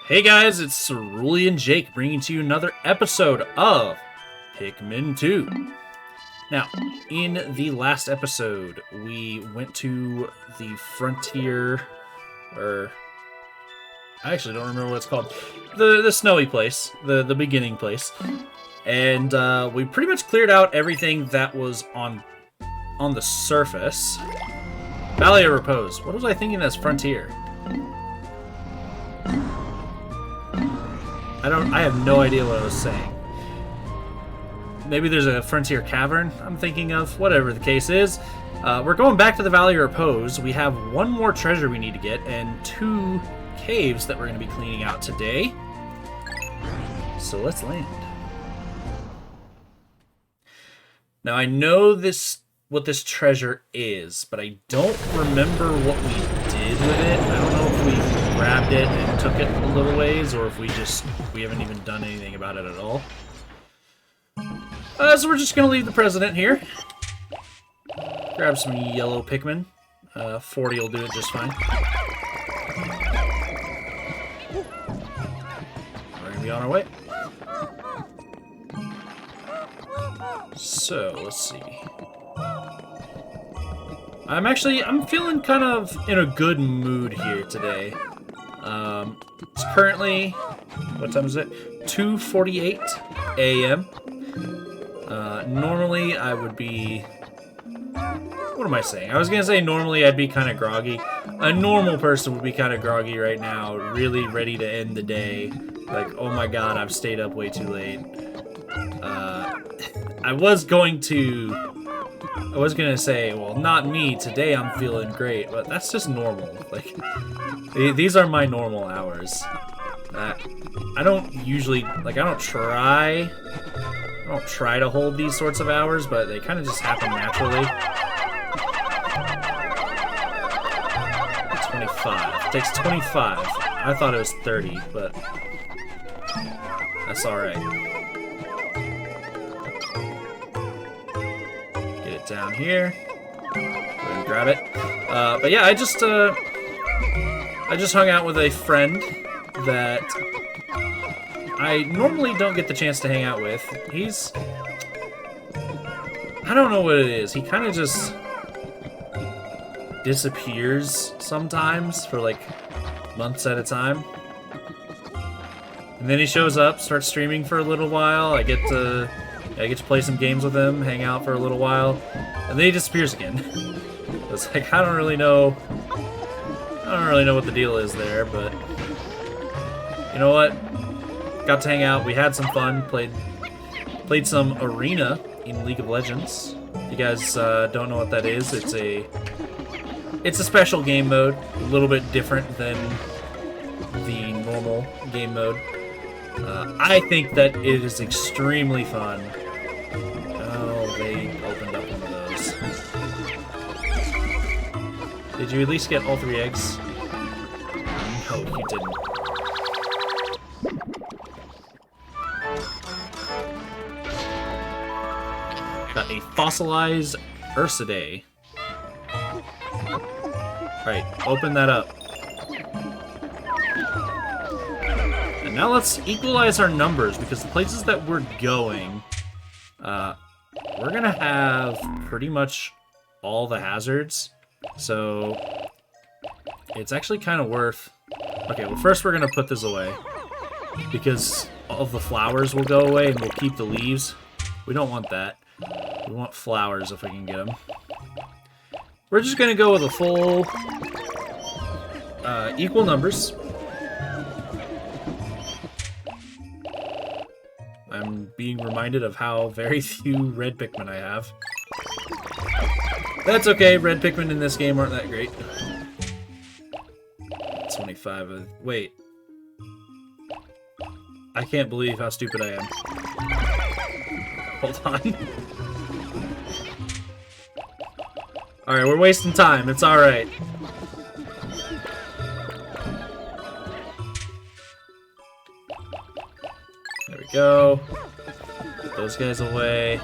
Hey guys, it's Cerulean Jake bringing to you another episode of Pikmin 2. Now, in the last episode, we went to the frontier, or I actually don't remember what it's called, the snowy place, the beginning place, and we pretty much cleared out everything that was on the surface. Valley of Repose. What was I thinking as frontier? I have no idea what I was saying. Maybe there's a frontier cavern I'm thinking of. Whatever the case is. We're going back to the Valley of Repose. We have one more treasure we need to get and 2 caves that we're going to be cleaning out today. So let's land. Now I know what this treasure is, but I don't remember what we did with it. I don't know if we grabbed it and took it a little ways, or if we haven't even done anything about it at all. So we're just gonna leave the president here. Grab some yellow Pikmin. 40 will do it just fine. We're gonna be on our way. So, let's see. I'm feeling kind of in a good mood here today. It's currently, what time is it? 2:48 a.m. Normally I would be, what am I saying? I was gonna say normally I'd be kind of groggy. A normal person would be kind of groggy right now, really ready to end the day. Like, oh my god, I've stayed up way too late. I was gonna say, well, not me. Today I'm feeling great, but that's just normal. Like, these are my normal hours. I don't usually, like, I don't try to hold these sorts of hours, but they kind of just happen naturally. 25. It takes 25. I thought it was 30, but that's alright. Down here, go ahead and grab it. But yeah, I just hung out with a friend that I normally don't get the chance to hang out with. I don't know what it is. He kind of just disappears sometimes for like months at a time, and then he shows up, starts streaming for a little while. I get to play some games with him, hang out for a little while, and then he disappears again. It's like, I don't really know what the deal is there, but you know what? Got to hang out. We had some fun. Played some Arena in League of Legends. If you guys don't know what that is, it's a special game mode, a little bit different than the normal game mode. I think that it is extremely fun. Oh, they opened up one of those. Did you at least get all 3 eggs? No, you didn't. Got a fossilized Ursidae. Right, open that up. And now let's equalize our numbers, because the places that we're going, we're gonna have pretty much all the hazards. So it's actually kind of worth... Okay, well first we're gonna put this away, because all of the flowers will go away and we'll keep the leaves. We don't want that. We want flowers if we can get them. We're just gonna go with a full equal numbers. I'm being reminded of how very few red Pikmin I have. That's okay, red Pikmin in this game aren't that great. 25. Wait. I can't believe how stupid I am. Hold on. Alright, we're wasting time. It's alright. There we go. Put those guys away.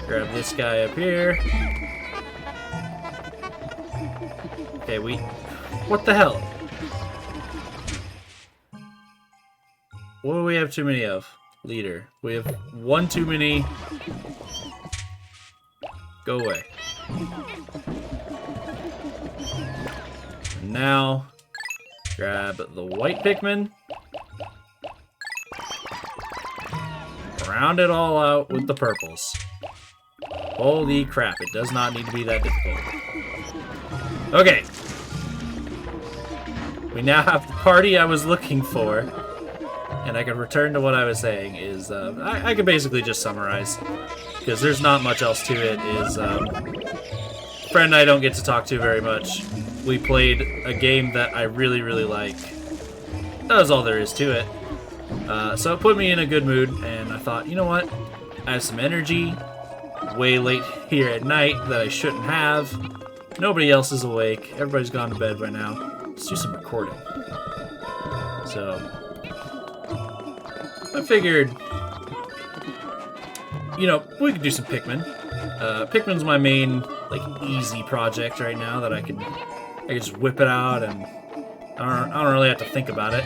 Grab this guy up here. Okay, what the hell? What do we have too many of? Leader. We have one too many. Go away. And now, grab the white Pikmin. Round it all out with the purples. Holy crap, it does not need to be that difficult. Okay. We now have the party I was looking for. And I can return to what I was saying is, I can basically just summarize. Because there's not much else to it, is, friend I don't get to talk to very much. We played a game that I really, really like. That was all there is to it. So it put me in a good mood, and I thought, you know what? I have some energy, way late here at night that I shouldn't have. Nobody else is awake. Everybody's gone to bed by now. Let's do some recording. So, I figured, you know, we could do some Pikmin. Pikmin's my main, like, easy project right now that I can just whip it out, and I don't really have to think about it.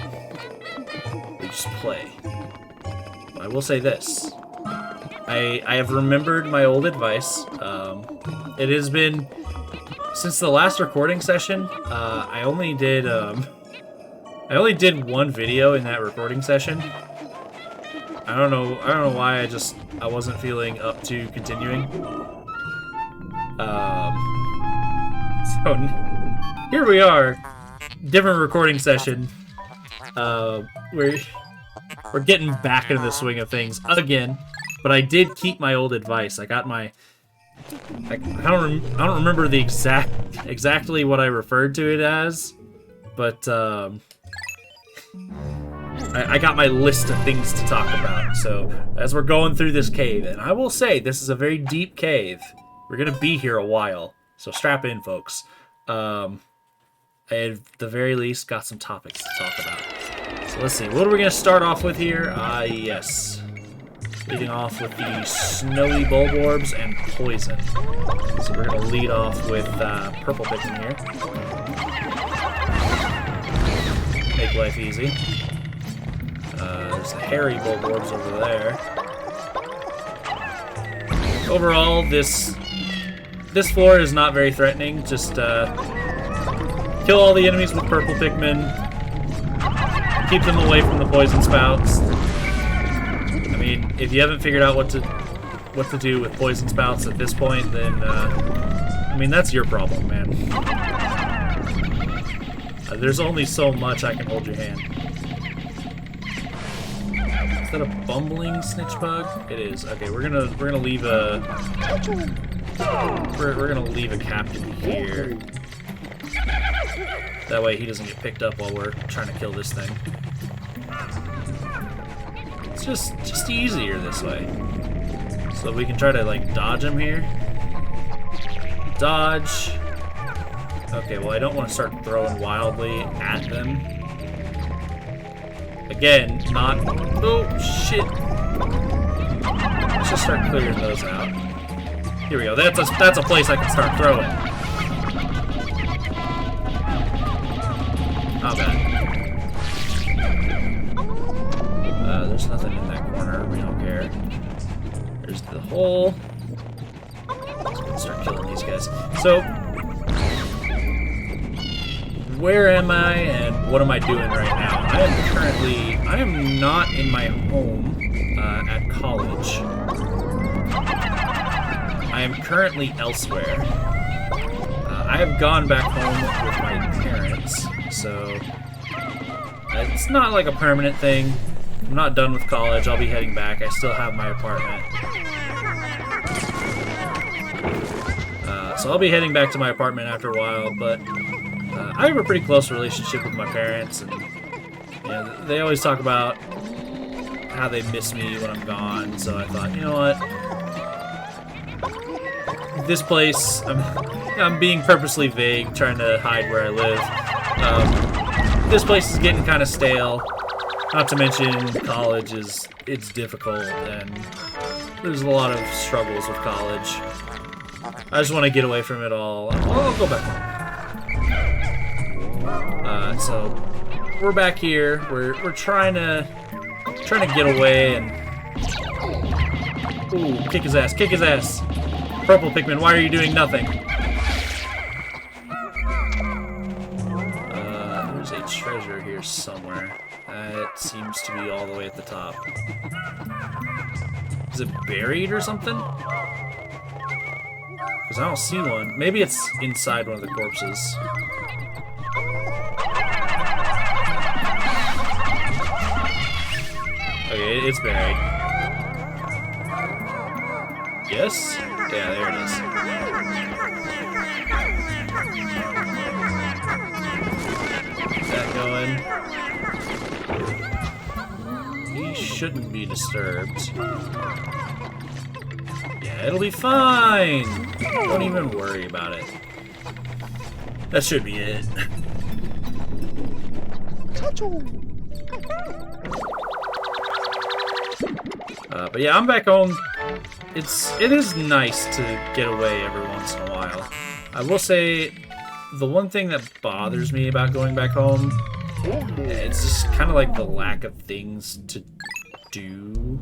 We just play. But I will say this. I have remembered my old advice. It has been since the last recording session. I only did one video in that recording session. I don't know why I wasn't feeling up to continuing. So here we are, different recording session. We're getting back into the swing of things again, but I did keep my old advice. I got my, I don't remember the exactly what I referred to it as, but I got my list of things to talk about. So as we're going through this cave, and I will say this is a very deep cave. We're gonna be here a while, so strap in, folks. I at the very least got some topics to talk about. So let's see, what are we gonna start off with here? Yes. Leading off with the snowy bulborbs and poison. So we're gonna lead off with purple Pikmin here. Make life easy. There's the hairy bulborbs over there. Overall, this floor is not very threatening. Just kill all the enemies with purple Pikmin. Keep them away from the poison spouts. I mean, if you haven't figured out what to do with poison spouts at this point, then I mean, that's your problem, man. There's only so much I can hold your hand. Is that a bumbling snitch bug? It is. Okay, we're gonna leave a we're gonna leave a captain here. That way he doesn't get picked up while we're trying to kill this thing. It's just easier this way. So we can try to like dodge him here. Dodge. Okay, well I don't want to start throwing wildly at them. Again, not... Oh, shit. Let's just start clearing those out. Here we go. That's a place I can start throwing. Not bad. There's nothing in that corner. We don't care. There's the hole. Let's start killing these guys. So... where am I and what am I doing right now? I am not in my home at college. I am currently elsewhere. I have gone back home with my parents, so it's not like a permanent thing. I'm not done with college. I'll be heading back. I still have my apartment. So I'll be heading back to my apartment after a while, but I have a pretty close relationship with my parents, and you know, they always talk about how they miss me when I'm gone, so I thought, you know what? This place, I'm being purposely vague, trying to hide where I live. This place is getting kind of stale, not to mention college it's difficult, and there's a lot of struggles with college. I just want to get away from it all. I'll go back home. So we're back here. We're trying to trying to get away and... Ooh, kick his ass, kick his ass! Purple Pikmin, why are you doing nothing? There's a treasure here somewhere. It seems to be all the way at the top. Is it buried or something? Because I don't see one. Maybe it's inside one of the corpses. Okay, it's buried. Yes? Yeah, there it is. Get that going. He shouldn't be disturbed. Yeah, it'll be fine! Don't even worry about it. That should be it. But yeah, I'm back home. It is nice to get away every once in a while. I will say, the one thing that bothers me about going back home, it's just kind of like the lack of things to do.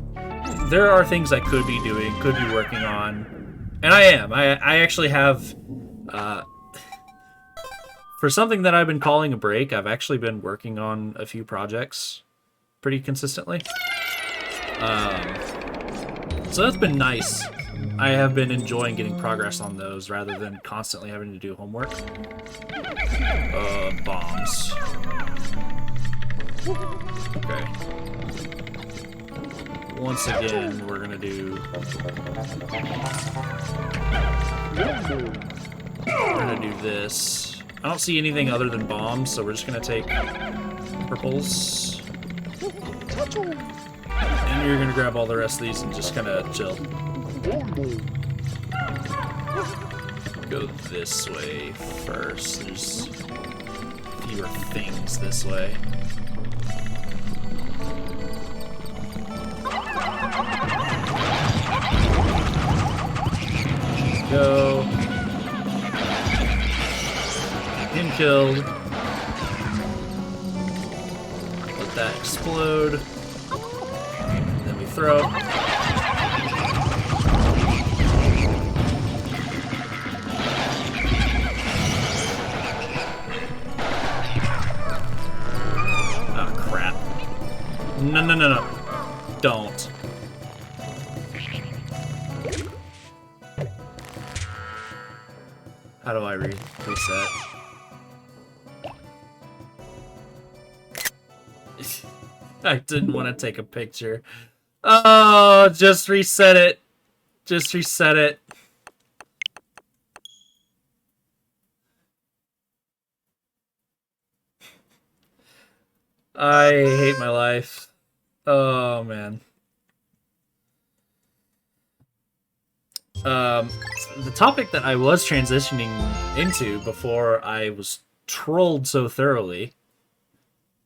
There are things I could be doing, could be working on, and I am. I actually have, for something that I've been calling a break, I've actually been working on a few projects pretty consistently. So that's been nice. I have been enjoying getting progress on those rather than constantly having to do homework. Bombs. Okay. Once again, we're gonna do... We're gonna do this. I don't see anything other than bombs, so we're just gonna take purples. And you're gonna grab all the rest of these and just kind of chill. Go this way first. There's fewer things this way. Go. Him killed. Let that explode. Then we throw. Oh crap. No, no, no, no. Don't. How do I reset? I didn't want to take a picture. Oh, just reset it. Just reset it. I hate my life. Oh, man. The topic that I was transitioning into before I was trolled so thoroughly,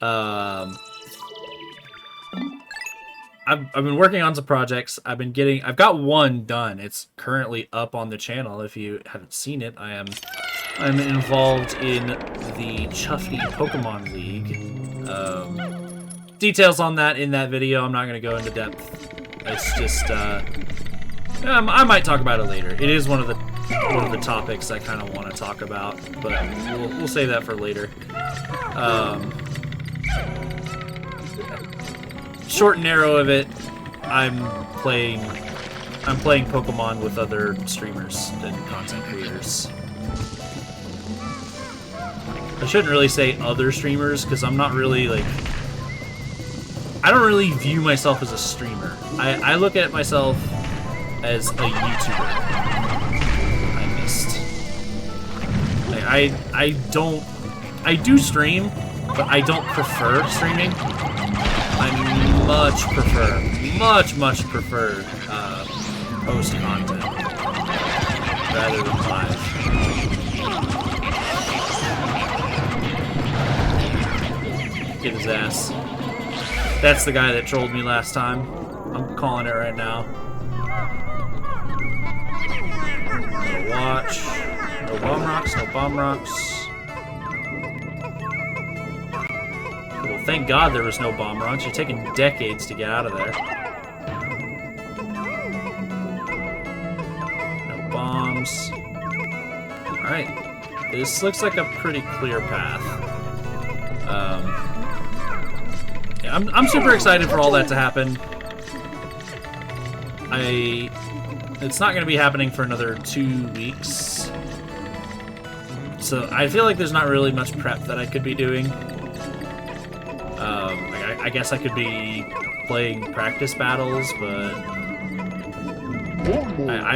I've been working on some projects. I've got one done. It's currently up on the channel. If you haven't seen it, I'm involved in the Chuffy Pokemon League. Details on that in that video. I'm not going to go into depth. It's just I might talk about it later. It is one of the topics I kind of want to talk about, but we'll save that for later. Short and narrow of it, I'm playing Pokemon with other streamers and content creators. I shouldn't really say other streamers because I'm not really like, I don't really view myself as a streamer. I look at myself as a YouTuber. I missed. Like, I do stream, but I don't prefer streaming. I much prefer post content rather than live. Get his ass. That's the guy that trolled me last time. I'm calling it right now. No watch. No bomb rocks, no bomb rocks. Little thank God there was no bomb launch. You're taking decades to get out of there. No bombs. Alright. This looks like a pretty clear path. Yeah, I'm super excited for all that to happen. It's not going to be happening for another 2 weeks. So I feel like there's not really much prep that I could be doing. I guess I could be playing practice battles, but I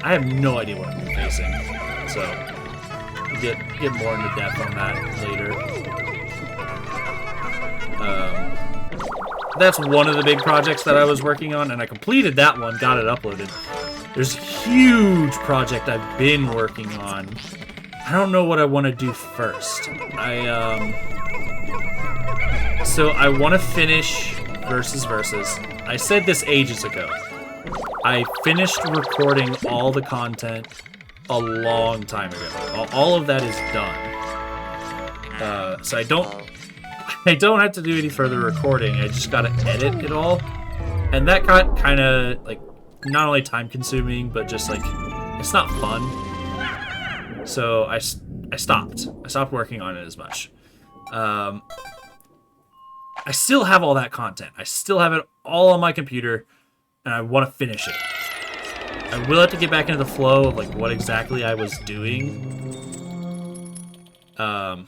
have no idea what I'm facing. So we'll get more into depth on that later. That's one of the big projects that I was working on, and I completed that one, got it uploaded. There's a huge project I've been working on. I don't know what I want to do first. So I want to finish Versus. I said this ages ago. I finished recording all the content a long time ago. All of that is done. So I don't have to do any further recording. I just gotta edit it all. And that got kind of, like, not only time-consuming, but just, like, it's not fun. So I stopped. I stopped working on it as much. I still have all that content. I still have it all on my computer, and I want to finish it. I will have to get back into the flow of, like, what exactly I was doing. But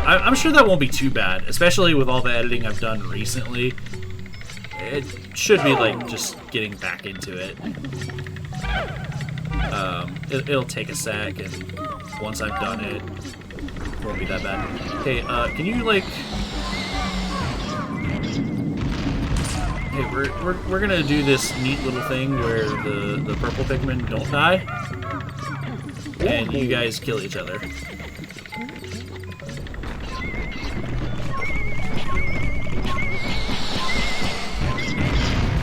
I'm sure that won't be too bad, especially with all the editing I've done recently. It should be, like, just getting back into it. It'll take a sec, and once I've done it, it won't be that bad. Hey, can you, like... Hey, we're gonna do this neat little thing where the purple Pikmin don't die, and you guys kill each other.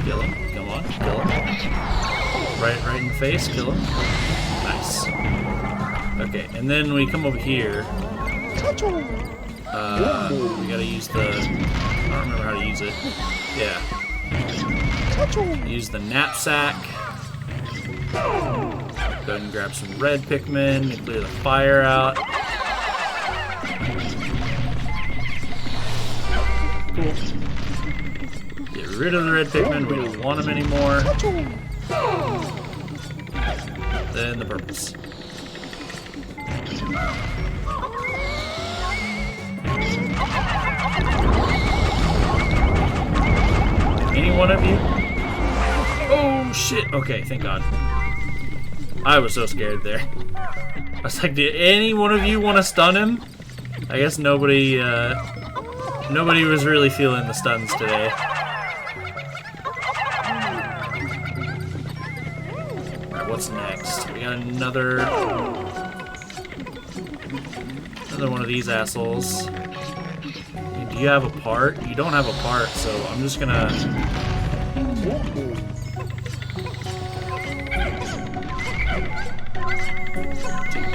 Kill him. Come on, kill him. Right in the face, kill him. Nice. Okay, and then we come over here. We gotta use the... I don't remember how to use it. Yeah. Use the knapsack. Go ahead and grab some red Pikmin and clear the fire out. Cool. Get rid of the red Pikmin. We don't want them anymore. Then the purples. Any one of you? Oh shit! Okay, thank God. I was so scared there. I was like, did any one of you want to stun him? I guess nobody was really feeling the stuns today. Alright, what's next? We got another one of these assholes. Do you have a part? You don't have a part, so I'm just gonna... do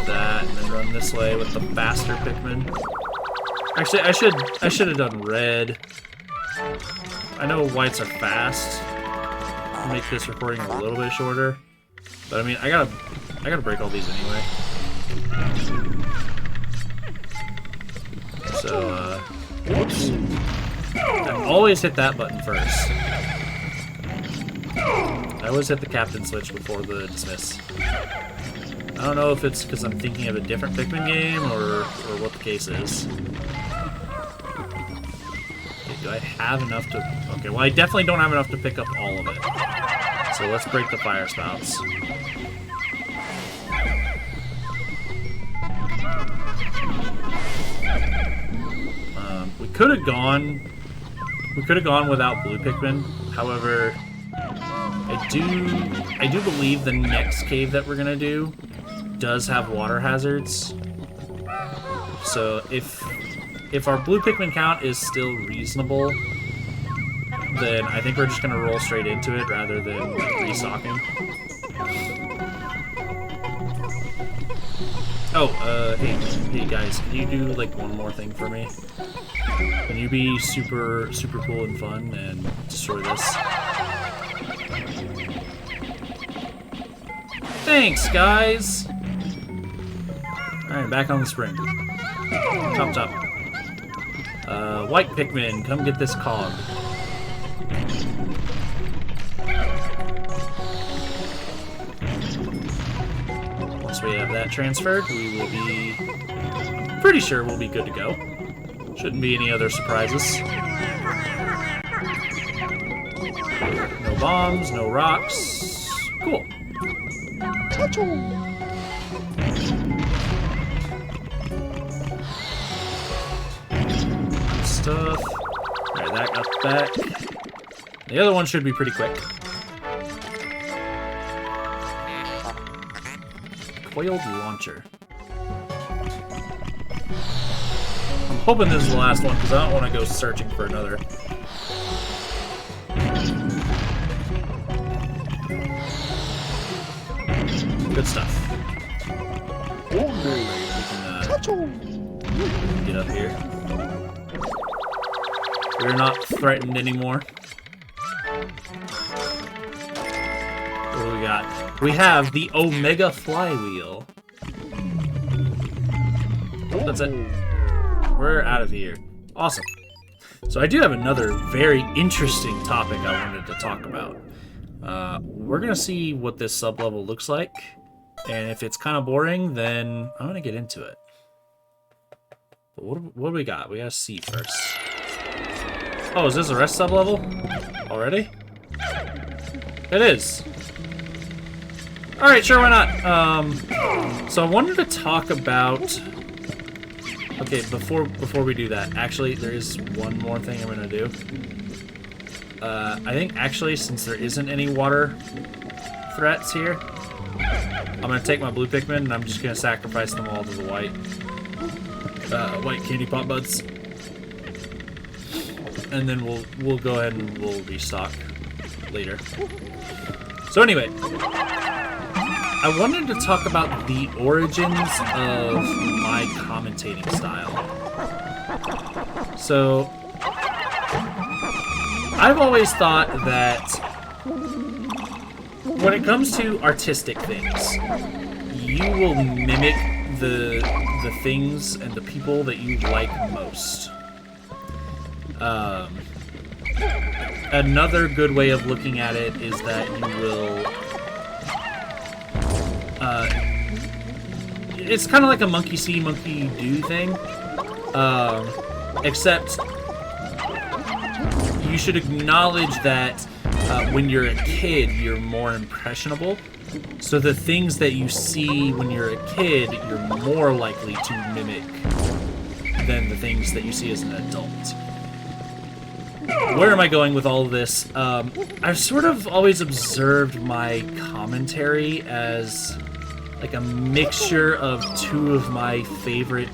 that, and then run this way with the faster Pikmin. Actually, I should have done red. I know whites are fast. I'll make this recording a little bit shorter. But I mean, I gotta break all these anyway. So, whoops. I always hit that button first. I always hit the captain switch before the dismiss. I don't know if it's because I'm thinking of a different Pikmin game or what the case is. Okay, do I have enough to... Okay, well I definitely don't have enough to pick up all of it. So let's break the fire spouts. We could have gone without blue Pikmin. However, I do believe the next cave that we're gonna do does have water hazards. So if our blue Pikmin count is still reasonable, then I think we're just gonna roll straight into it rather than like, restocking. Oh, hey guys, can you do like one more thing for me? Can you be super cool and fun and destroy this? Thanks, guys! Alright, back on the spring. Top. White Pikmin, come get this cog. Once we have that transferred, we will be... I'm pretty sure we'll be good to go. Shouldn't be any other surprises. No bombs, no rocks. Cool. Stuff. Alright, that got back. The other one should be pretty quick. Coiled launcher. I'm hoping this is the last one because I don't want to go searching for another. Good stuff. We can get up here. We're not threatened anymore. What do we got? We have the Omega Flywheel. That's it. We're out of here. Awesome. So I do have another very interesting topic I wanted to talk about. We're going to see what this sub-level looks like. And if it's kind of boring, then I'm going to get into it. But what do we got? We got to see first. Oh, is this a rest sub-level? Already? It is. Alright, sure, why not? So I wanted to talk about... Okay, before we do that, actually, there is one more thing I'm going to do. I think, actually, since there isn't any water threats here, I'm going to take my blue Pikmin, and I'm just going to sacrifice them all to the white candy pop buds. And then we'll go ahead and we'll restock later. So anyway, I wanted to talk about the origins of my commentating style. So I've always thought that when it comes to artistic things, you will mimic the things and the people that you like most. Another good way of looking at it is that you will... it's kind of like a monkey see, monkey do thing. Except you should acknowledge that when you're a kid, you're more impressionable. So the things that you see when you're a kid, you're more likely to mimic than the things that you see as an adult. Where am I going with all of this? I've sort of always observed my commentary as like a mixture of two of my favorite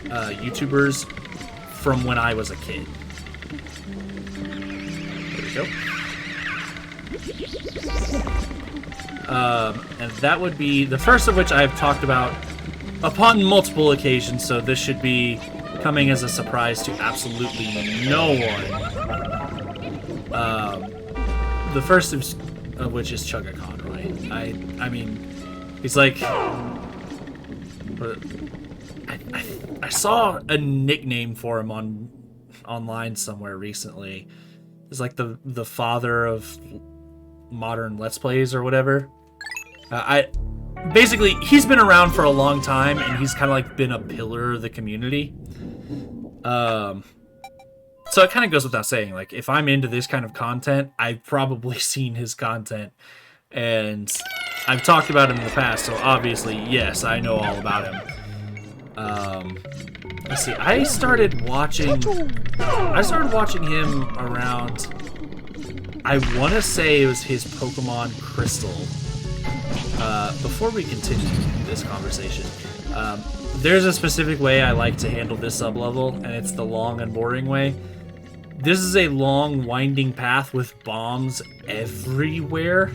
YouTubers from when I was a kid. There we go. And that would be the first of which I have talked about upon multiple occasions, so this should be coming as a surprise to absolutely no one. The first of which is Chugga Conroy. I mean, he's like... I saw a nickname for him online somewhere recently. It's like the father of modern Let's Plays or whatever. Basically, he's been around for a long time, and he's kind of like been a pillar of the community. So it kind of goes without saying, like, if I'm into this kind of content, I've probably seen his content, and I've talked about him in the past, so obviously, yes, I know all about him. Let's see, I started watching him around, I want to say it was his Pokemon Crystal. Before we continue this conversation, there's a specific way I like to handle this sub-level, and it's the long and boring way. This is a long, winding path with bombs everywhere.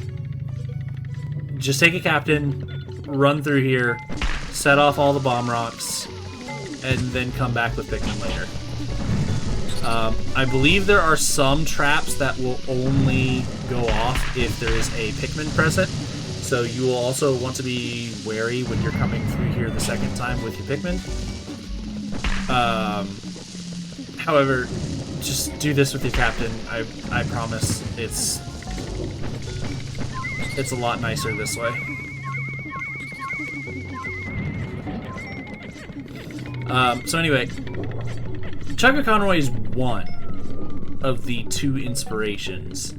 Just take a captain, run through here, set off all the bomb rocks, and then come back with Pikmin later. I believe there are some traps that will only go off if there is a Pikmin present, so you will also want to be wary when you're coming through here the second time with your Pikmin. However, just do this with your captain. I promise it's a lot nicer this way. So anyway, Chugga Conroy is one of the two inspirations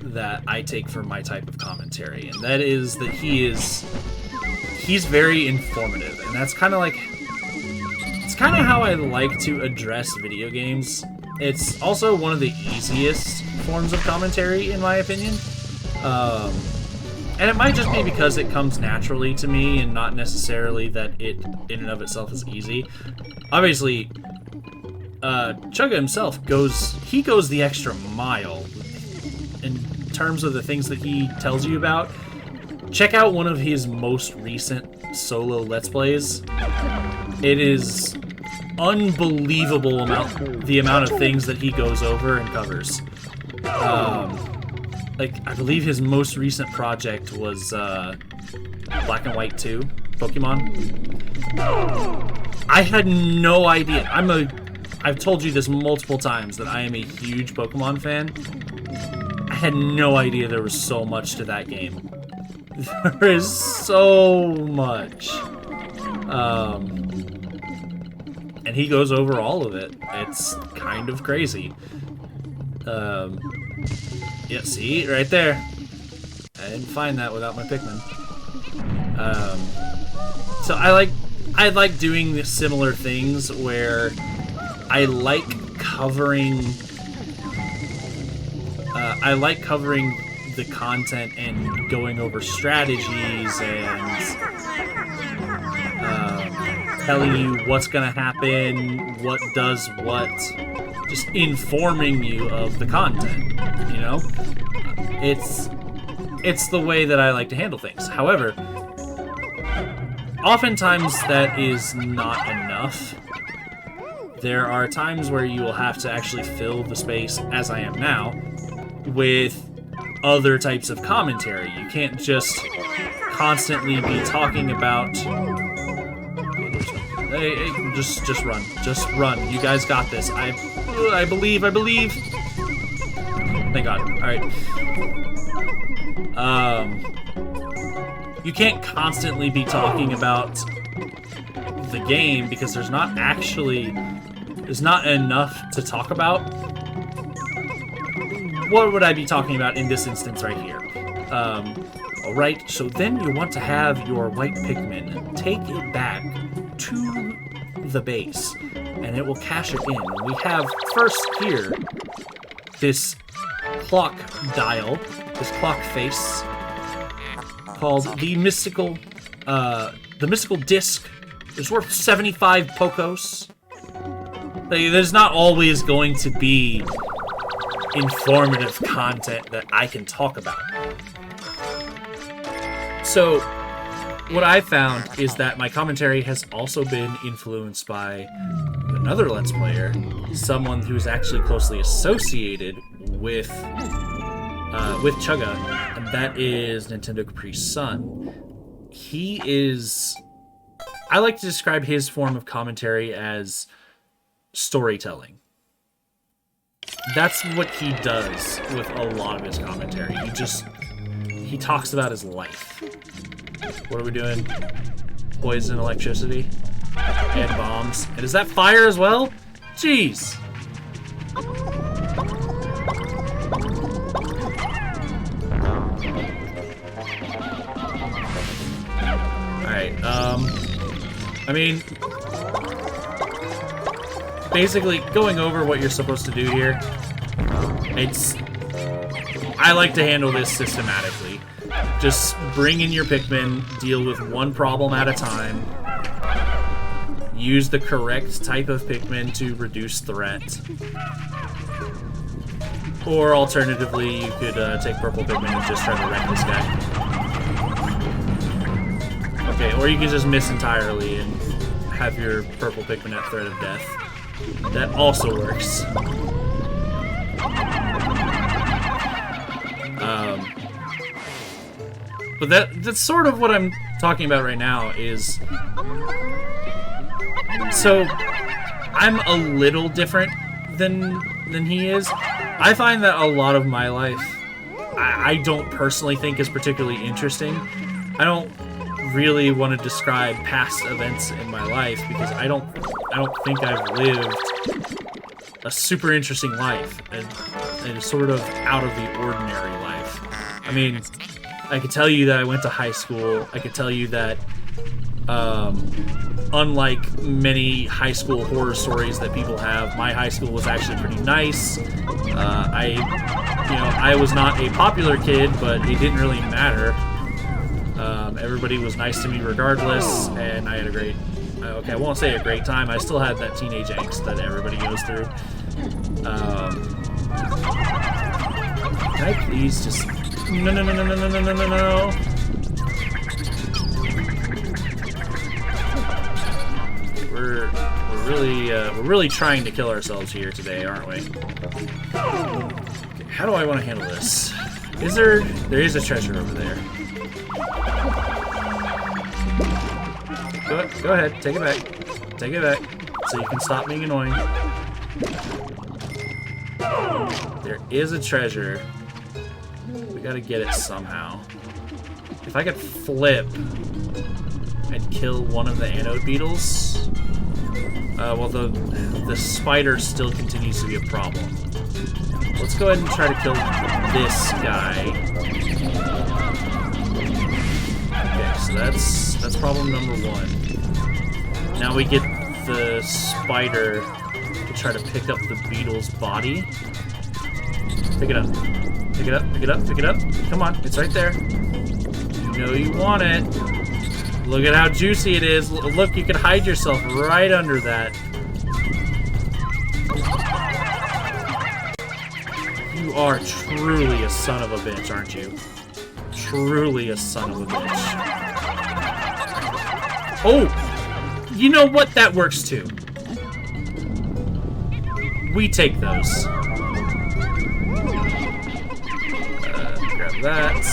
that I take for my type of commentary, and that is that he's very informative, and that's kind of like, it's kind of how I like to address video games. It's also one of the easiest forms of commentary, in my opinion. And it might just be because it comes naturally to me and not necessarily that it, in and of itself, is easy. Obviously, Chugga himself goes the extra mile in terms of the things that he tells you about. Check out one of his most recent solo Let's Plays. It is unbelievable the amount of things that he goes over and covers. Like, I believe his most recent project was Black and White 2, Pokemon. I had no idea. I've told you this multiple times that I am a huge Pokemon fan. I had no idea there was so much to that game. There is so much. And he goes over all of it. It's kind of crazy. Yeah, see? Right there. I didn't find that without my Pikmin. So I like doing similar things where I like covering the content and going over strategies and telling you what's gonna happen, what does what, just informing you of the content, you know? It's the way that I like to handle things. However, oftentimes that is not enough. There are times where you will have to actually fill the space, as I am now, with other types of commentary. You can't just constantly be talking about... Hey, just run. Just run. You guys got this. I believe. Thank God. Alright. You can't constantly be talking about the game because there's not enough to talk about. What would I be talking about in this instance right here? Alright, so then you want to have your white Pikmin take it back to the base, and it will cache it in. We have first here this clock dial, this clock face, called the mystical disc. It's worth 75 Pokos. There's not always going to be informative content that I can talk about. So, what I found is that my commentary has also been influenced by another Let's Player, someone who's actually closely associated with Chugga, and that is Nintendo Capri's son. He is... I like to describe his form of commentary as storytelling. That's what he does with a lot of his commentary. He talks about his life. What are we doing? Poison, electricity, and bombs. And is that fire as well? Jeez. Alright, I mean, basically, going over what you're supposed to do here, I like to handle this systematically. Just bring in your Pikmin, deal with one problem at a time, use the correct type of Pikmin to reduce threat. Or alternatively, you could take purple Pikmin and just try to wreck this guy. Okay, or you can just miss entirely and have your purple Pikmin at threat of death. That also works. But that's sort of what I'm talking about right now is... So, I'm a little different than he is. I find that a lot of my life, I don't personally think is particularly interesting. I don't really want to describe past events in my life because I don't think I've lived a super interesting life and sort of out of the ordinary life. I mean, I could tell you that I went to high school. I could tell you that, unlike many high school horror stories that people have, my high school was actually pretty nice. I was not a popular kid, but it didn't really matter. Everybody was nice to me regardless, and I had a great... okay, I won't say a great time. I still had that teenage angst that everybody goes through. Can I please just... No. We're really trying to kill ourselves here today, aren't we? Okay, how do I want to handle this? There is a treasure over there. Go ahead, take it back. Take it back, so you can stop being annoying. There is a treasure. We gotta get it somehow. If I could flip and kill one of the anode beetles... well, the spider still continues to be a problem. Let's go ahead and try to kill this guy. Okay, so that's problem number one. Now we get the spider to try to pick up the beetle's body. Pick it up. Pick it up, pick it up, pick it up. Come on, it's right there. You know you want it. Look at how juicy it is. Look, you can hide yourself right under that. You are truly a son of a bitch, aren't you? Truly a son of a bitch. Oh! You know what? That works too. We take those. Grab that.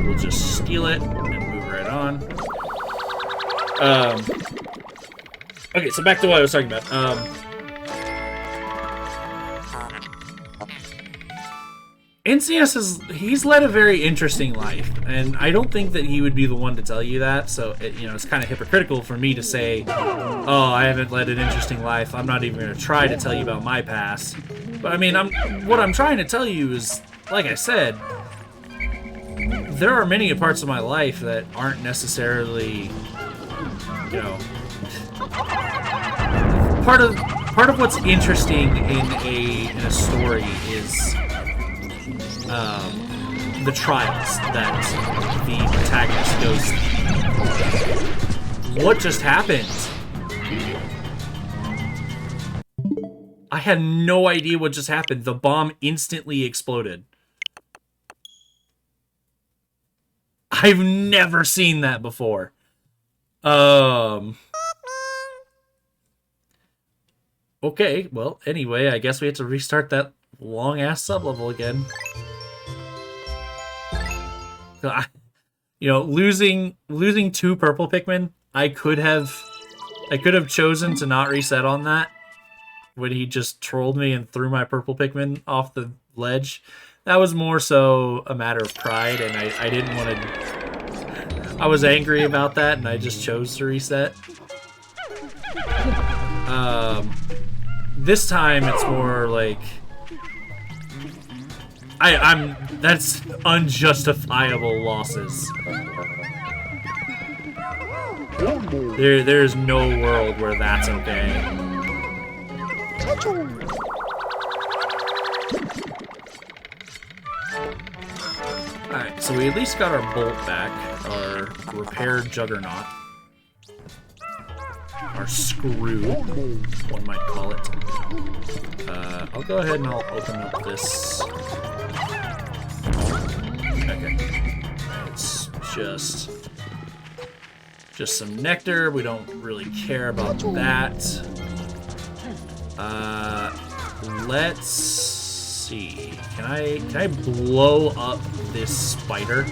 We'll just steal it and move right on. Okay, so back to what I was talking about. NCS he's led a very interesting life, and I don't think that he would be the one to tell you that, so it's kind of hypocritical for me to say, oh, I haven't led an interesting life, I'm not even going to try to tell you about my past. But I mean, what I'm trying to tell you is, like I said, there are many parts of my life that aren't necessarily, part of what's interesting in a story is the trials that the protagonist goes through. What just happened? I had no idea what just happened. The bomb instantly exploded. I've never seen that before. Okay, well, anyway, I guess we have to restart that long-ass sub-level again. Losing 2 purple Pikmin, I could have chosen to not reset on that when he just trolled me and threw my purple Pikmin off the ledge. That was more so a matter of pride, and I didn't want to... I was angry about that, and I just chose to reset. This time, it's more like... That's unjustifiable losses. There's no world where that's okay. Alright, so we at least got our bolt back, our repaired juggernaut. Our screw, one might call it. I'll go ahead and I'll open up this. Okay. Let's just Just some nectar. We don't really care about that. Let's see. Can I blow up this spider?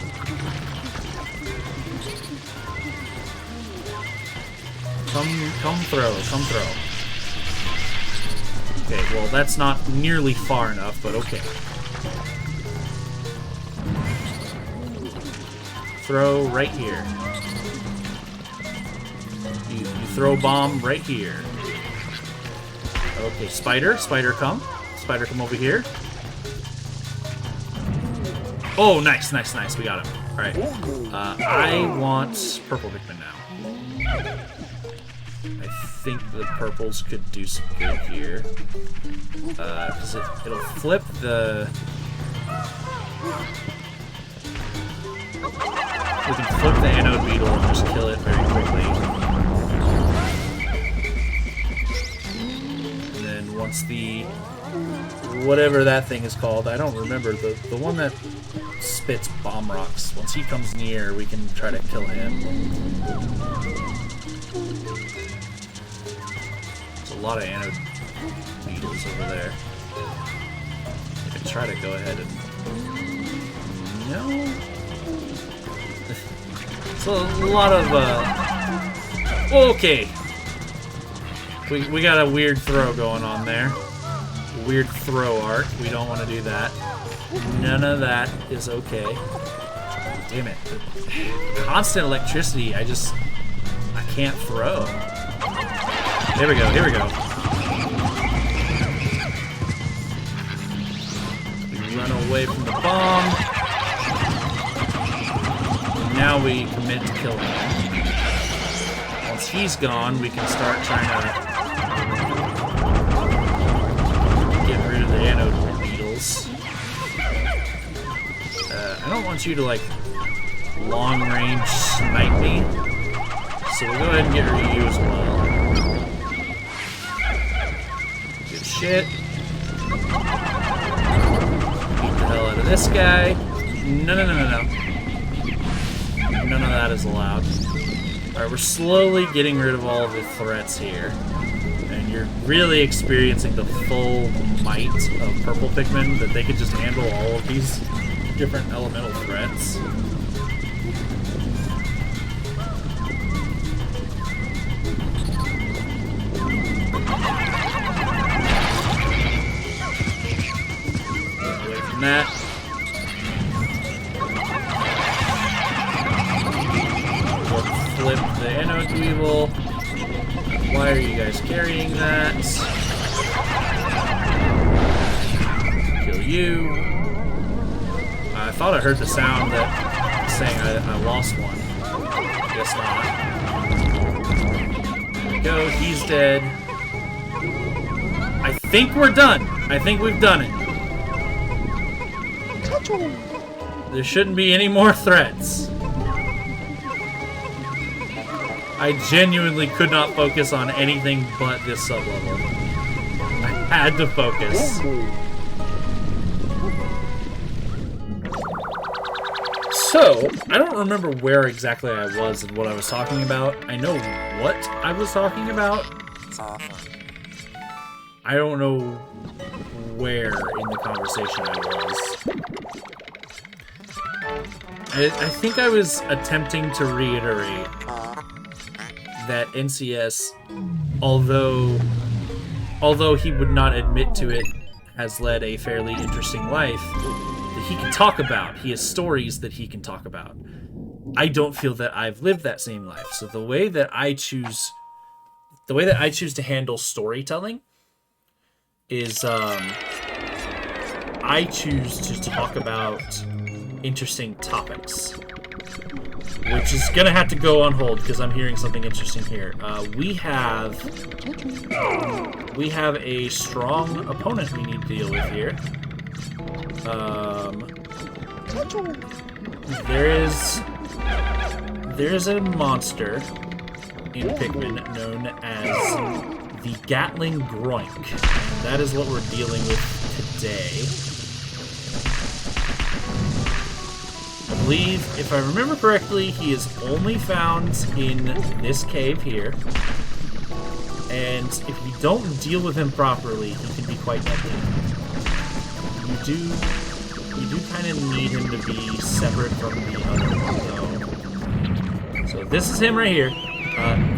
Come throw. Okay, well that's not nearly far enough, but okay. Throw right here. You throw bomb right here. Okay, spider come. Spider, come over here. Oh, nice. We got him. All right. I want purple Pikmin now. I think the purples could do some good here. Because it'll flip the... We can flip the anode beetle and just kill it very quickly. And then once the... whatever that thing is called, I don't remember. The one that spits bomb rocks. Once he comes near, we can try to kill him. There's a lot of anode beetles over there. I can try to go ahead and... No? It's a lot of, okay. We got a weird throw going on there. Weird throw arc. We don't want to do that. None of that is okay. Damn it. Constant electricity. I can't throw. Here we go. We run away from the bomb. Now we commit to killing him. Once he's gone, we can start trying to get rid of the anode beetles. I don't want you to, like, long-range snipe me. So we'll go ahead and get rid of you as well. Good shit. Beat the hell out of this guy. No. None of that is allowed. Alright, we're slowly getting rid of all of the threats here. And you're really experiencing the full might of purple Pikmin, that they can just handle all of these different elemental threats. Get away from that. Flip the anode weevil. Why are you guys carrying that? Kill you. I thought I heard the sound that saying I lost one. Guess not. There we go. He's dead. I think we're done. I think we've done it. There shouldn't be any more threats. I genuinely could not focus on anything but this sublevel. I had to focus. So, I don't remember where exactly I was and what I was talking about. I know what I was talking about. I don't know where in the conversation I was. I think I was attempting to reiterate that NCS, although he would not admit to it, has led a fairly interesting life that he can talk about. He has stories that he can talk about. I don't feel that I've lived that same life. So the way that I choose to handle storytelling is I choose to talk about interesting topics, which is gonna have to go on hold because I'm hearing something interesting here. We have a strong opponent we need to deal with here. There's a monster in Pikmin known as the Gatling Groink, and that is what we're dealing with today. believe, if I remember correctly, he is only found in this cave here. And if you don't deal with him properly, he can be quite deadly. You do kind of need him to be separate from the other one, though. So this is him right here.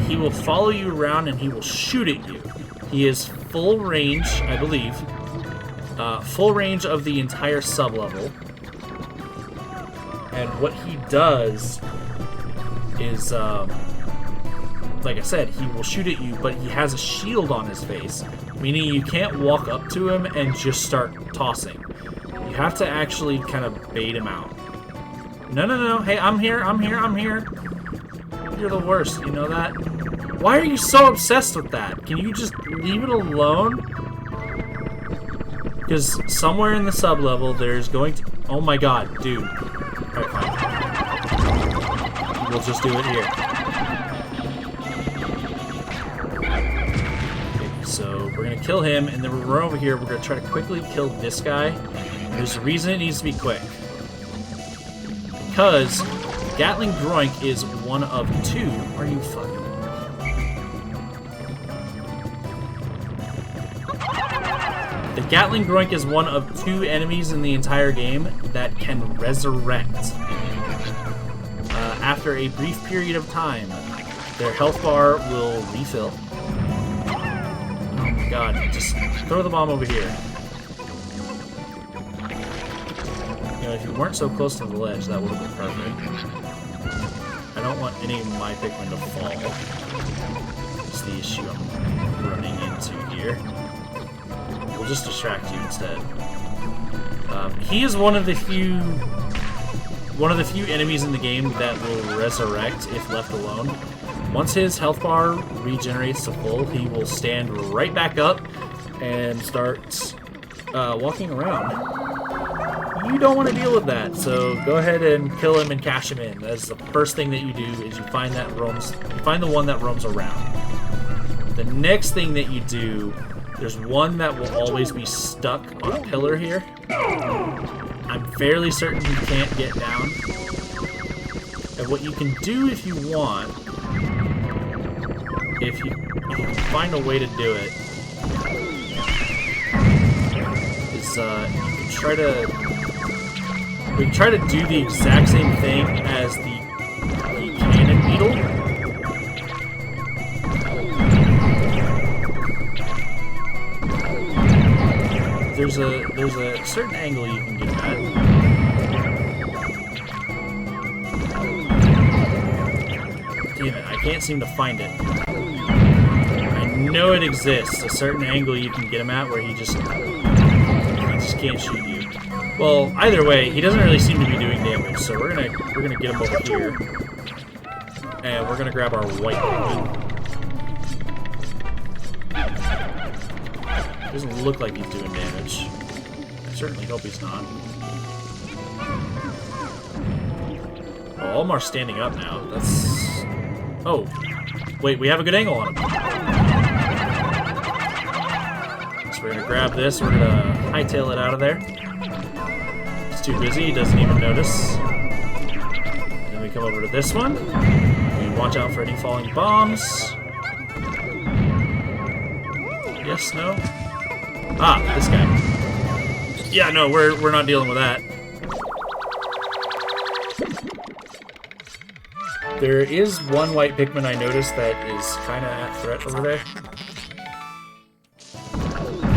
He will follow you around and he will shoot at you. He is full range, I believe. Full range of the entire sub-level. And what he does is, like I said, he will shoot at you, but he has a shield on his face, meaning you can't walk up to him and just start tossing. You have to actually kind of bait him out. No, no, no, hey, I'm here, I'm here, I'm here. You're the worst, you know that? Why are you so obsessed with that? Can you just leave it alone? Because somewhere in the sub-level, there's going to... Oh my god, dude. Alright, fine. We'll just do it here. Okay, so we're gonna kill him, and then we're run over here. We're gonna try to quickly kill this guy. There's a reason it needs to be quick. Because Gatling Groink is one of two. Are you fucking... The Gatling Groink is one of two enemies in the entire game that can resurrect. After a brief period of time, their health bar will refill. Oh my god, just throw the bomb over here. You know, if you weren't so close to the ledge, that would have been perfect. I don't want any of my Pikmin to fall. That's the issue I'm running into here. We'll just distract you instead. He is one of the few enemies in the game that will resurrect if left alone. Once his health bar regenerates to full, he will stand right back up and start walking around. You don't want to deal with that, so go ahead and kill him and cash him in. That's the first thing that you do is you find the one that roams around. The next thing that you do, there's one that will always be stuck on a pillar here. I'm fairly certain you can't get down. And what you can do if you want, if you can find a way to do it, is we can try to do the exact same thing as the cannon beetle. There's a certain angle you can get at. Damn it, I can't seem to find it. I know it exists, a certain angle you can get him at where he just can't shoot you. Well, either way, he doesn't really seem to be doing damage, so we're gonna get him over here. And we're gonna grab our white Pikmin. Doesn't look like he's doing damage. I certainly hope he's not. Oh, Olmar's standing up now. That's... Oh. Wait, we have a good angle on him. So we're gonna grab this, we're gonna hightail it out of there. He's too busy, he doesn't even notice. Then we come over to this one. We watch out for any falling bombs. Yes, no? Ah, this guy. Yeah, no, we're not dealing with that. There is one white Pikmin I noticed that is kind of at threat over there.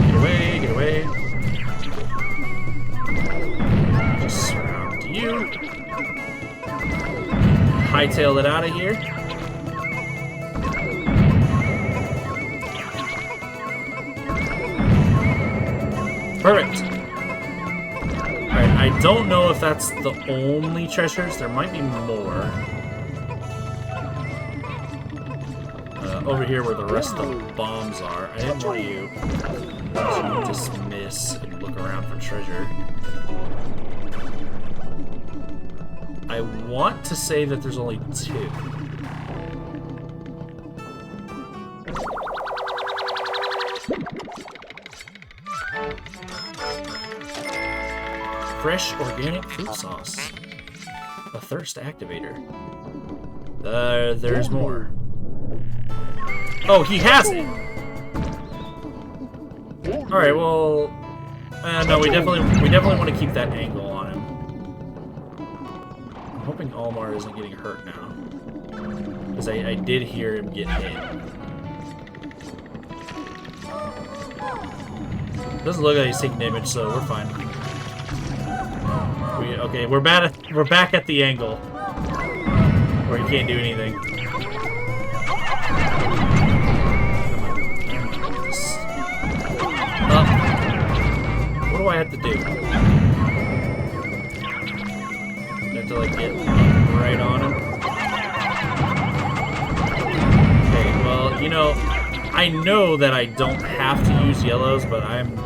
Get away, get away. Just surround you. Hightail it out of here. Perfect. Alright, I don't know if that's the only treasures. There might be more. Over here where the rest of the bombs are. I didn't want you to dismiss and look around for treasure. I want to say that there's only two. Fresh organic fruit sauce. A thirst activator. There's more. Oh, he has it! Alright, well... no, we definitely want to keep that angle on him. I'm hoping Almar isn't getting hurt now. Because I did hear him get hit. Doesn't look like he's taking damage, so we're fine. Okay, we're back at the angle where he can't do anything. What do I have to do? I have to like get right on him. Okay, well, you know, I know that I don't have to use yellows, but I'm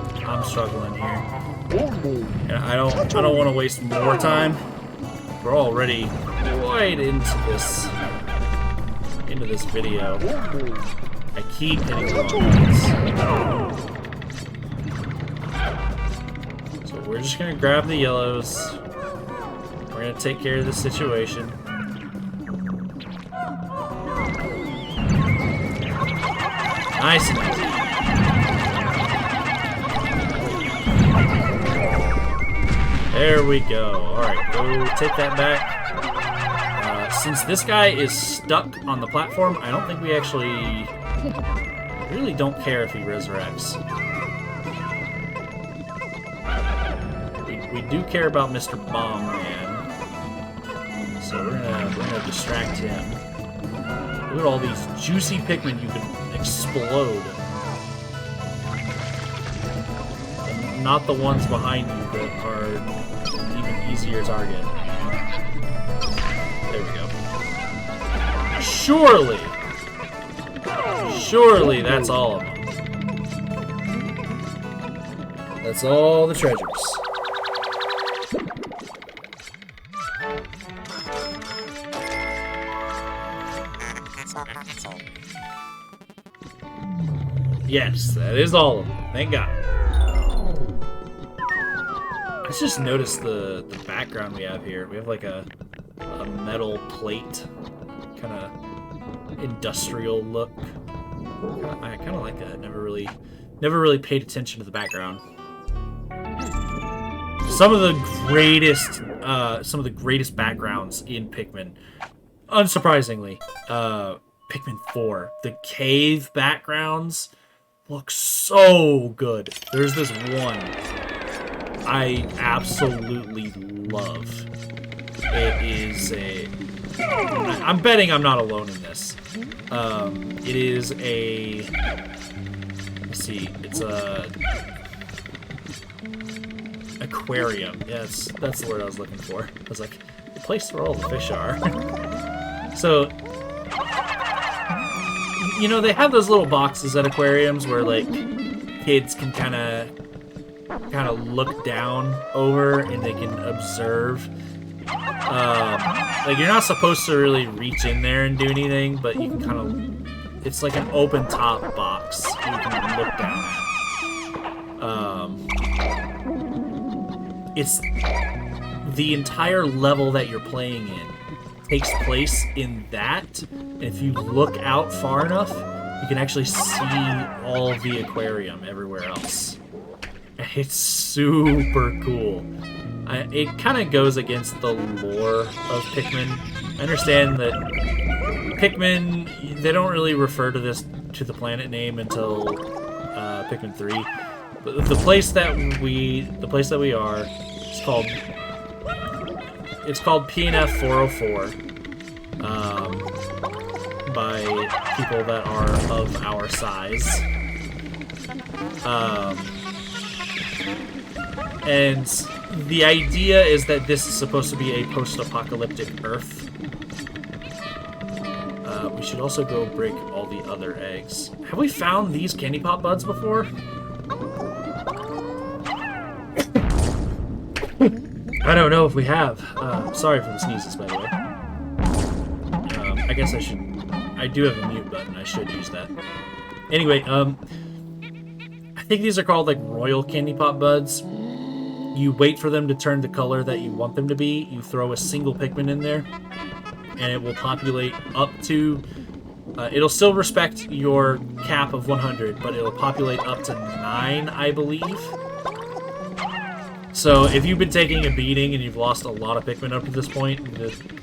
struggling here. And I don't want to waste more time. We're already quite into this video. I keep hitting the wrong ones. So we're just gonna grab the yellows. We're gonna take care of this situation. Nice and easy. There we go. Alright, go take that back. Since this guy is stuck on the platform, I don't think we actually... really don't care if he resurrects. We do care about Mr. Bomb Man. So we're gonna distract him. Look at all these juicy Pikmin you can explode. And not the ones behind you that are even easier target. There we go. Surely! Surely that's all of them. That's all the treasures. Yes, that is all of them. Thank God. I just noticed the background we have here. We have like a metal plate, kind of industrial look. I kind of like that. Never really paid attention to the background. Some of the greatest backgrounds in Pikmin, unsurprisingly, Pikmin 4. The cave backgrounds look so good. There's this one I absolutely love. It is a... I'm betting I'm not alone in this. It is a... Let's see. It's a... aquarium. Yeah, that's the word I was looking for. I was like, the place where all the fish are. So... You know, they have those little boxes at aquariums where, like, kids can kind of look down over and they can observe. Like, you're not supposed to really reach in there and do anything, but you can kind of... It's like an open top box you can look down at. It's... The entire level that you're playing in takes place in that. And if you look out far enough, you can actually see all of the aquarium everywhere else. It's super cool. It kind of goes against the lore of Pikmin. I understand that Pikmin, they don't really refer to the planet name until Pikmin 3. But the place that we are, it's called PNF 404. By people that are of our size. And the idea is that this is supposed to be a post-apocalyptic Earth. We should also go break all the other eggs. Have we found these candy pop buds before? I don't know if we have. Sorry for the sneezes, by the way. I guess I should... I do have a mute button. I should use that. Anyway, I think these are called, like, royal candy pop buds. you wait for them to turn the color that you want them to be, you throw a single Pikmin in there, and it will populate up to... it'll still respect your cap of 100, but it'll populate up to 9, I believe. So if you've been taking a beating and you've lost a lot of Pikmin up to this point,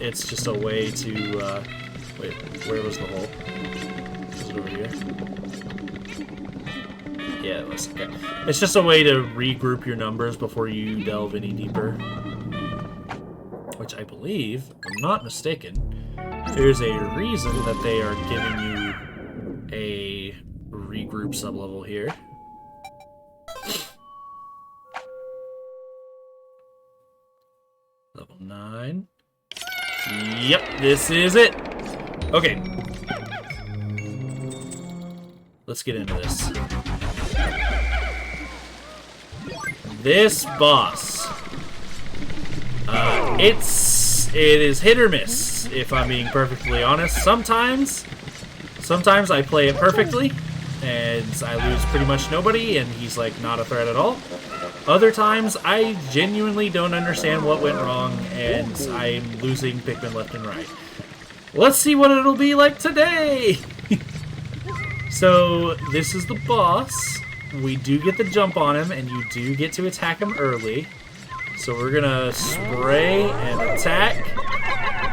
it's just a way to... wait, where was the hole? Was it over here? Yeah, it was. Okay. It's just a way to regroup your numbers before you delve any deeper. Which I believe, if I'm not mistaken, there's a reason that they are giving you a regroup sublevel here. Level 9. Yep, this is it. Okay. Let's get into this. This boss. It is hit or miss, if I'm being perfectly honest. Sometimes I play it perfectly, and I lose pretty much nobody, and he's like not a threat at all. Other times, I genuinely don't understand what went wrong, and I'm losing Pikmin left and right. Let's see what it'll be like today! So, this is the boss. We do get the jump on him, and you do get to attack him early. So we're gonna spray and attack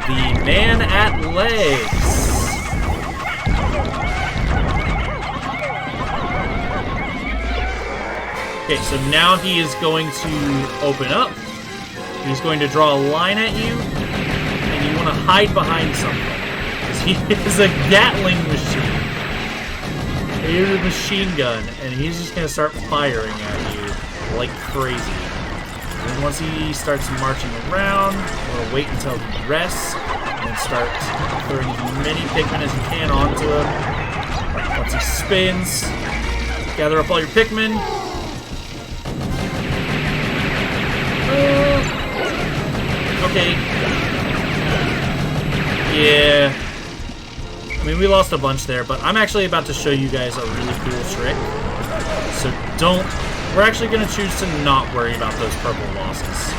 the man at legs. Okay, so now he is going to open up. He's going to draw a line at you, and you want to hide behind something. Because he is a Gatling machine. Here's a machine gun, and he's just going to start firing at you like crazy. And once he starts marching around, we'll wait until he rests, and then start throwing as many Pikmin as you can onto him. Once he spins, gather up all your Pikmin. Okay. Yeah. I mean, we lost a bunch there, but I'm actually about to show you guys a really cool trick. So we're actually going to choose to not worry about those purple losses.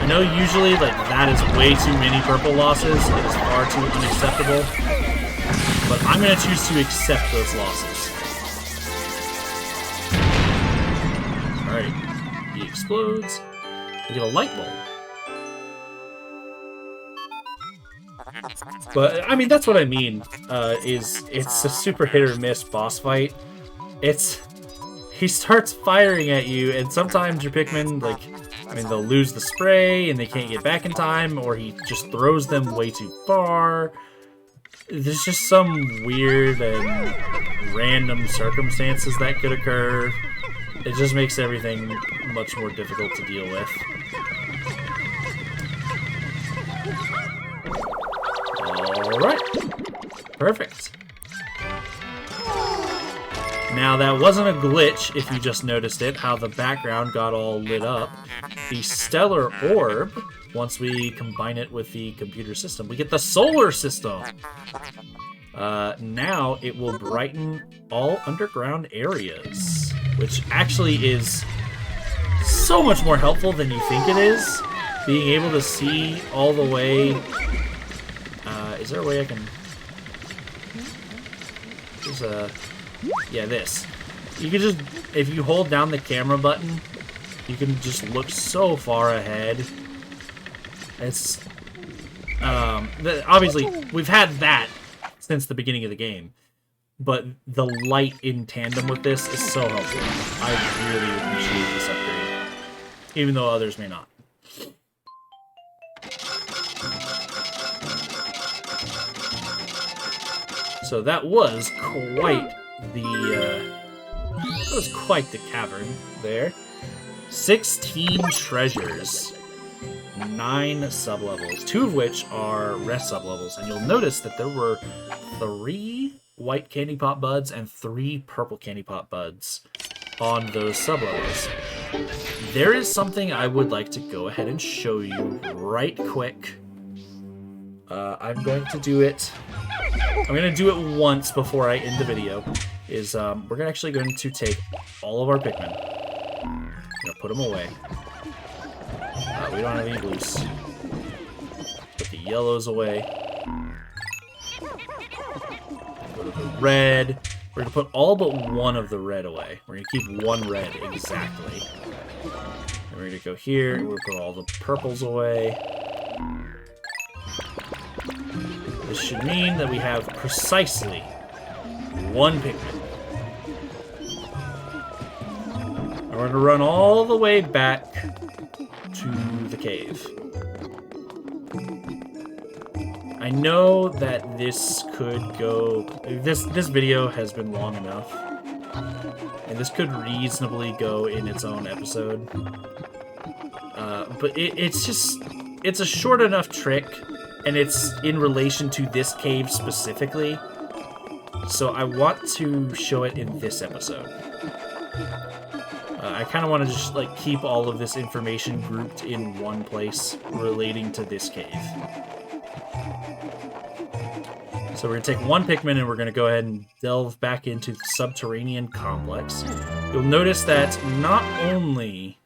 I know usually, like, that is way too many purple losses. It is far too unacceptable. But I'm going to choose to accept those losses. Alright. He explodes. We get a light bulb. But, I mean, that's what I mean, it's a super hit or miss boss fight. He starts firing at you, and sometimes your Pikmin, like, I mean, they'll lose the spray, and they can't get back in time, or he just throws them way too far. There's just some weird and random circumstances that could occur. It just makes everything much more difficult to deal with. Alright. Perfect. Now, that wasn't a glitch, if you just noticed it, how the background got all lit up. The stellar orb, once we combine it with the computer system, we get the solar system! Now, it will brighten all underground areas, which actually is so much more helpful than you think it is. Being able to see all the way... is there a way I can... There's a... Yeah, this. You can just... If you hold down the camera button, you can just look so far ahead. It's... obviously, we've had that since the beginning of the game. But the light in tandem with this is so helpful. I really appreciate this upgrade. Even though others may not. So that was quite the cavern there. 16 treasures, 9 sublevels, 2 of which are rest sublevels, and you'll notice that there were 3 white candy pot buds and 3 purple candy pot buds on those sublevels. There is something I would like to go ahead and show you right quick. I'm going to do it. I'm going to do it once before I end the video. We're actually going to take all of our Pikmin. I'm going to put them away. We don't have any blues. Put the yellows away. Go to the red. We're going to put all but one of the red away. We're going to keep one red exactly. And we're going to go here. We'll put all the purples away. This should mean that we have precisely one Pikmin. And we're going to run all the way back to the cave. I know that this could go... This video has been long enough. And this could reasonably go in its own episode. But it's just... It's a short enough trick, and it's in relation to this cave specifically. So I want to show it in this episode. I kind of want to just like keep all of this information grouped in one place relating to this cave. So we're going to take one Pikmin and we're going to go ahead and delve back into the Subterranean Complex. You'll notice that not only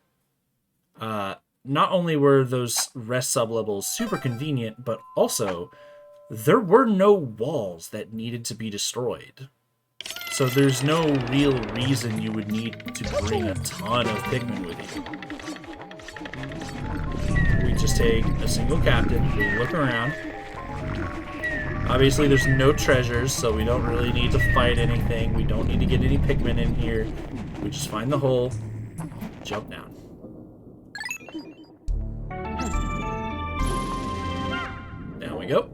were those rest sublevels super convenient, but also there were no walls that needed to be destroyed. So there's no real reason you would need to bring a ton of Pikmin with you. We just take a single captain, we look around. Obviously there's no treasures, so we don't really need to fight anything. We don't need to get any Pikmin in here. We just find the hole, jump down. Down we go.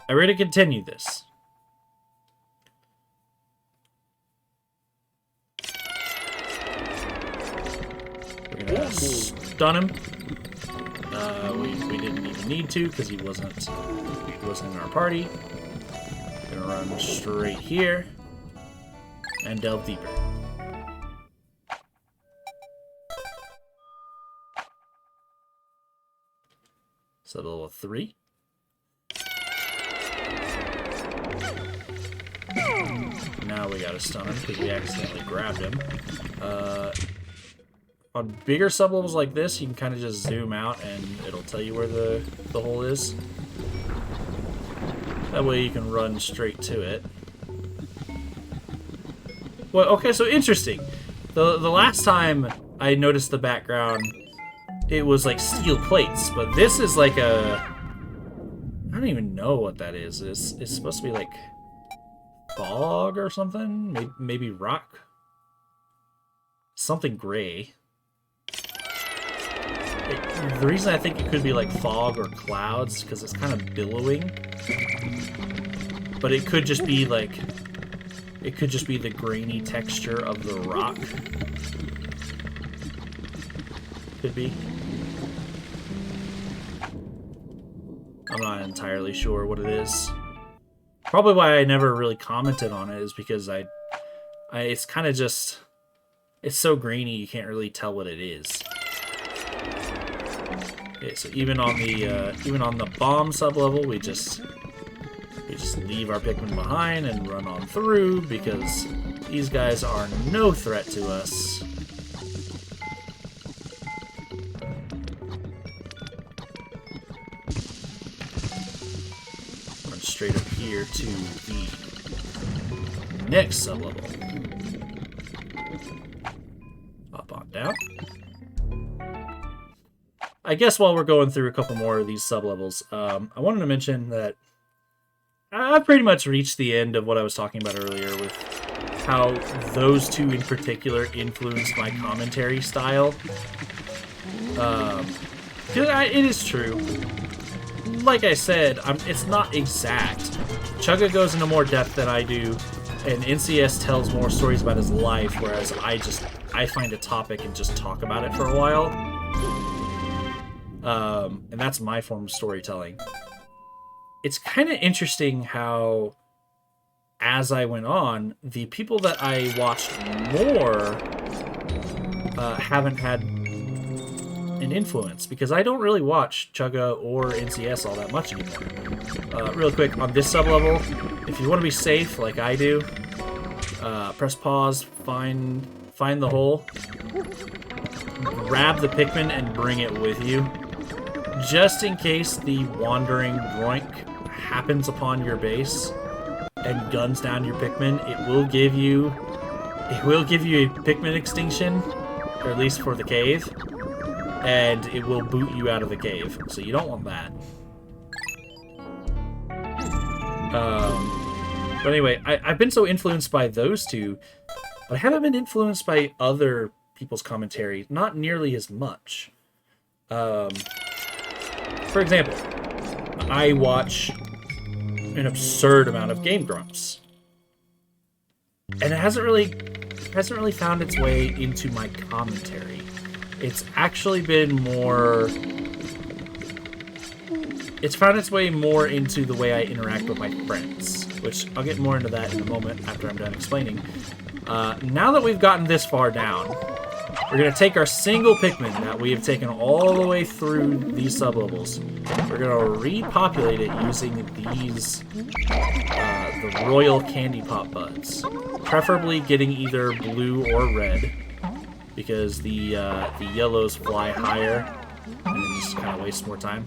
I'm ready to continue this. We're gonna stun him. We didn't even need to because he wasn't in our party. We're gonna run straight here and delve deeper. So level 3. Now we gotta stun him because we accidentally grabbed him. On bigger sublevels like this, you can kind of just zoom out and it'll tell you where the hole is. That way you can run straight to it. Well, okay, so interesting. The last time I noticed the background, it was like steel plates, but this is like a... I don't even know what that is. It's supposed to be like fog or something? Maybe rock? Something gray. The reason I think it could be like fog or clouds is because it's kind of billowing. But it could just be like... It could just be the grainy texture of the rock. Could be. I'm not entirely sure what it is. Probably why I never really commented on it is because it's kind of just... It's so grainy you can't really tell what it is. Okay, so even on the bomb sublevel, we just leave our Pikmin behind and run on through because these guys are no threat to us. Run straight up here to the next sublevel. Hop on down. I guess while we're going through a couple more of these sublevels, I wanted to mention that I've pretty much reached the end of what I was talking about earlier with how those two in particular influenced my commentary style. It is true. Like I said, it's not exact. Chugga goes into more depth than I do, and NCS tells more stories about his life, whereas I find a topic and just talk about it for a while. And that's my form of storytelling. It's kind of interesting how, as I went on, the people that I watched more haven't had an influence, because I don't really watch Chugga or NCS all that much anymore. Real quick, on this sublevel, if you want to be safe like I do, press pause, find find the hole, grab the Pikmin and bring it with you. Just in case the wandering Groink happens upon your base and guns down your Pikmin, it will give you a Pikmin extinction, or at least for the cave, and it will boot you out of the cave. So you don't want that. But anyway, I've been so influenced by those two, but I haven't been influenced by other people's commentary, not nearly as much. For example, I watch an absurd amount of Game Grumps, and it hasn't really found its way into my commentary. It's actually been more... It's found its way more into the way I interact with my friends, which I'll get more into that in a moment after I'm done explaining. Now that we've gotten this far down, we're going to take our single Pikmin that we have taken all the way through these sublevels. We're going to repopulate it using these, the Royal Candy Pop Buds. Preferably getting either blue or red, because the yellows fly higher, and it just kind of wastes more time.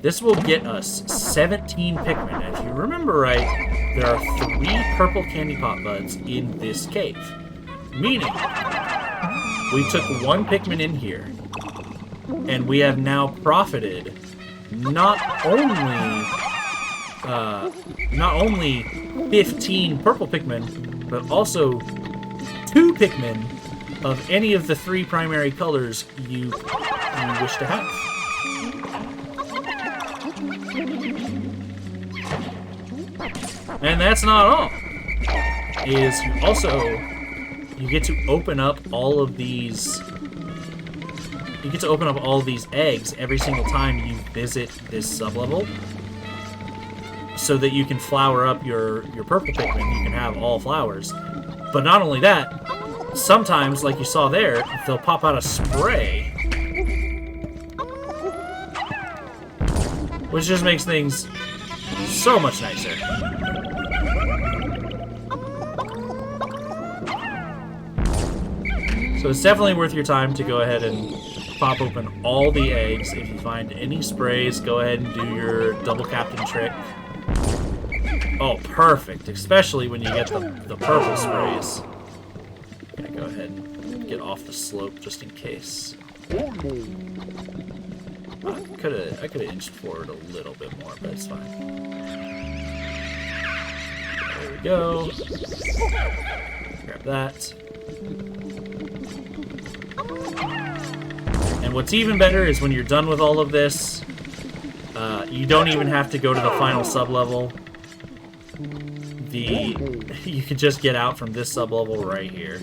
This will get us 17 Pikmin, and if you remember right, there are 3 purple Candy Pop Buds in this cave. Meaning, we took 1 Pikmin in here, and we have now profited not only 15 purple Pikmin, but also 2 Pikmin of any of the 3 primary colors you wish to have. And that's not all. You get to open up all of these. You get to open up all of these eggs every single time you visit this sublevel, so that you can flower up your purple Pikmin. You can have all flowers. But not only that, sometimes, like you saw there, they'll pop out a spray, which just makes things so much nicer. So it's definitely worth your time to go ahead and pop open all the eggs. If you find any sprays, go ahead and do your double captain trick. Oh, perfect. Especially when you get the purple sprays. I'm gonna go ahead and get off the slope just in case. I could have inched forward a little bit more, but it's fine. There we go. Grab that. And what's even better is when you're done with all of this, you don't even have to go to the final sublevel. You can just get out from this sublevel right here.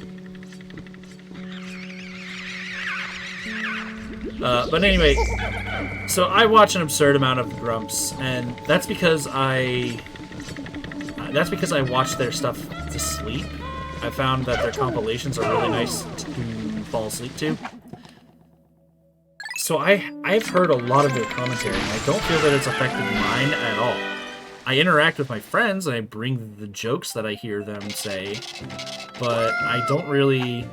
But anyway, so I watch an absurd amount of Grumps, and that's because I watch their stuff to sleep. I found that their compilations are really nice to fall asleep to. So I've heard a lot of their commentary, and I don't feel that it's affected mine at all. I interact with my friends, and I bring the jokes that I hear them say, but I don't really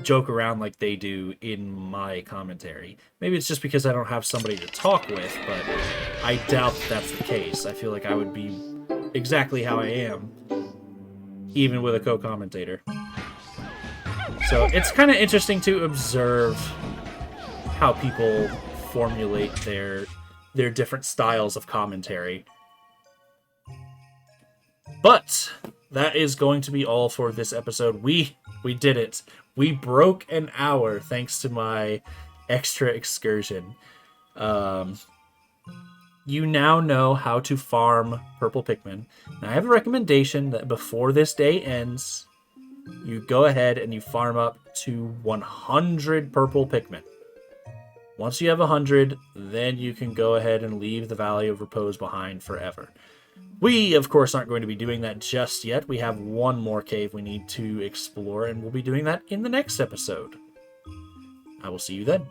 joke around like they do in my commentary. Maybe it's just because I don't have somebody to talk with, but I doubt that's the case. I feel like I would be exactly how I am, even with a co-commentator. So it's kind of interesting to observe how people formulate their different styles of commentary. But that is going to be all for this episode. We did it. We broke an hour thanks to my extra excursion. You now know how to farm purple Pikmin. Now I have a recommendation that before this day ends, you go ahead and you farm up to 100 purple Pikmin. Once you have 100, then you can go ahead and leave the Valley of Repose behind forever. We, of course, aren't going to be doing that just yet. We have one more cave we need to explore, and we'll be doing that in the next episode. I will see you then.